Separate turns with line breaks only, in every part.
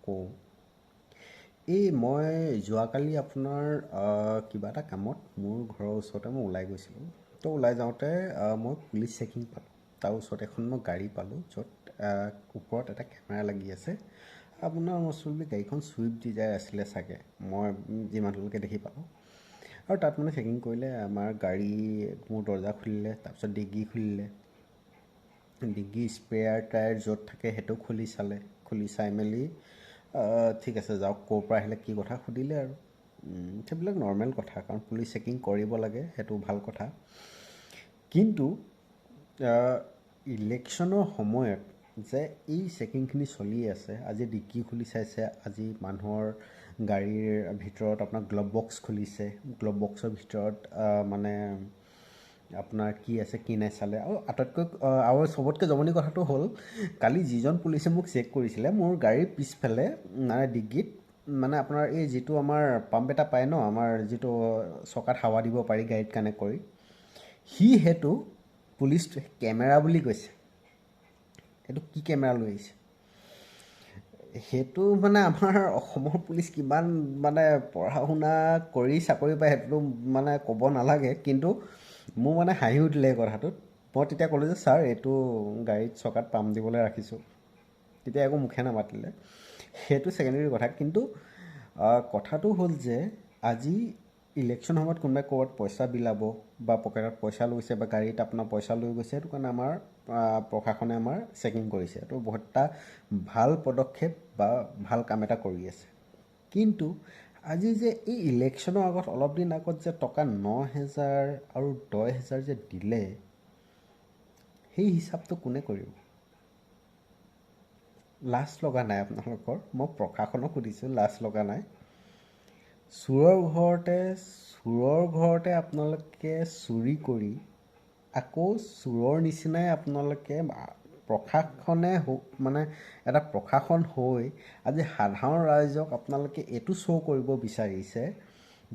কওঁ। এই মই যোৱাকালি আপোনাৰ কিবা এটা কামত মোৰ ঘৰৰ ওচৰতে মই ওলাই গৈছিলোঁ। তো ওলাই যাওঁতে মই পুলিচ চেকিং পালোঁ। তাৰ ওচৰত এখন মই গাড়ী পালোঁ য'ত ওপৰত এটা কেমেৰা লাগি আছে। আপোনাৰ মষ্টলি গাড়ীখন ছুইফ্ট ডিজায়াৰ আছিলে চাগে, মই যিমানলৈকে দেখি পালোঁ। আৰু তাত মানে চেকিং কৰিলে আমাৰ গাড়ী, মোৰ দৰ্জা খুলিলে, তাৰপিছত ডিগ্গি খুলিলে। ডিগ্গি স্পেয়াৰ টায়াৰ য'ত থাকে সেইটো খুলি চালে। খুলি চাই মেলি ঠিক আছে যাওক, ক'ৰ পৰা আহিলে কি কথা সুধিলে আৰু সেইবিলাক নৰ্মেল কথা, কাৰণ পুলিচ চেকিং কৰিব লাগে, সেইটো ভাল কথা। কিন্তু ইলেকশ্যনৰ সময়ত যে এই চেকিংখিনি চলি আছে, আজি ডিগ্গি খুলি চাইছে, আজি মানুহৰ গাড়ীৰ ভিতৰত আপোনাৰ গ্লভ বক্স খুলিছে, গ্লভ বক্সৰ ভিতৰত মানে আপোনাৰ কি আছে কি নাই চালে। আৰু আটাইতকৈ আৰু চবতকৈ জমনি কথাটো হ'ল, কালি যিজন পুলিচে মোক চেক কৰিছিলে, মোৰ গাড়ীৰ পিছফালে মানে ডিগ্গিত মানে আপোনাৰ এই যিটো আমাৰ পাম্প এটা পায় ন, আমাৰ যিটো চকাত হাৱা দিব পাৰি গাড়ীত কানেক্ট কৰি, সি সেইটো পুলিচ কেমেৰা বুলি কৈছে। এইটো কি কেমেৰা লৈ আহিছে? সেইটো মানে আমাৰ অসমৰ পুলিচ কিমান মানে পঢ়া শুনা কৰি চাকৰি পায় সেইটো মানে ক'ব নালাগে, কিন্তু মোৰ মানে হাঁহি উঠিলে এই কথাটোত। মই তেতিয়া ক'লোঁ যে ছাৰ এইটো গাড়ীত চকাত পাম্প দিবলৈ ৰাখিছোঁ। তেতিয়া একো মুখে নামাতিলে। সেইটো ছেকেণ্ডেৰী কথা। কিন্তু কথাটো হ'ল যে আজি ইলেকশ্যন সময়ত কোনোবাই ক'ৰবাত পইচা বিলাব বা পকেটত পইচা লৈছে বা গাড়ীত আপোনাৰ পইচা লৈ গৈছে, সেইটো কাৰণে আমাৰ প্ৰশাসনে আমাৰ চেকিং কৰিছে। এইটো বহুত এটা ভাল পদক্ষেপ বা ভাল কাম এটা কৰি আছে। কিন্তু আজি যে এই ইলেকশ্যনৰ আগত অলপ দিন আগত যে টকা 9,000 আৰু 10,000 যে দিলে, সেই হিচাপটো কোনে কৰিব? লাজ লগা নাই আপোনালোকৰ? মই প্ৰশাসনক সুধিছোঁ, লাজ লগা নাই? চোৰৰ ঘৰতে আপোনালোকে চুৰি কৰি আকৌ চোৰৰ নিচিনাই আপোনালোকে প্ৰশাসনে মানে এটা প্ৰশাসন হৈ আজি সাধাৰণ ৰাইজক আপোনালোকে এইটো শ্ব' কৰিব বিচাৰিছে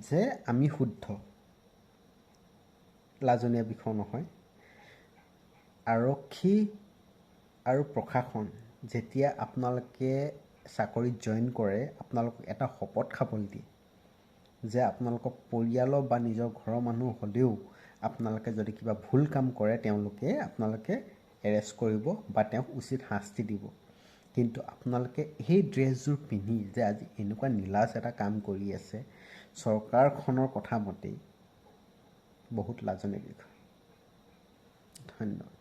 যে আমি শুদ্ধ। লাজনীয় বিষয় নহয়? আৰক্ষী আৰু প্ৰশাসন যেতিয়া আপোনালোকে চাকৰিত জইন কৰে, আপোনালোকক এটা শপত খাবলৈ দিয়ে যে আপোনালোকৰ পৰিয়ালৰ বা নিজৰ ঘৰৰ মানুহ হ'লেও আপোনালোকে যদি কিবা ভুল কাম কৰে আপোনালোকে এৰেষ্ট কৰিব বা তেওঁক উচিত শাস্তি দিব। কিন্তু আপোনালোকে সেই ড্ৰেছযোৰ পিন্ধি যে আজি এনেকুৱা নীলাজ এটা কাম কৰি আছে, চৰকাৰখনৰ কথা মতেই বহুত লাজনীয় বিষয়। ধন্যবাদ।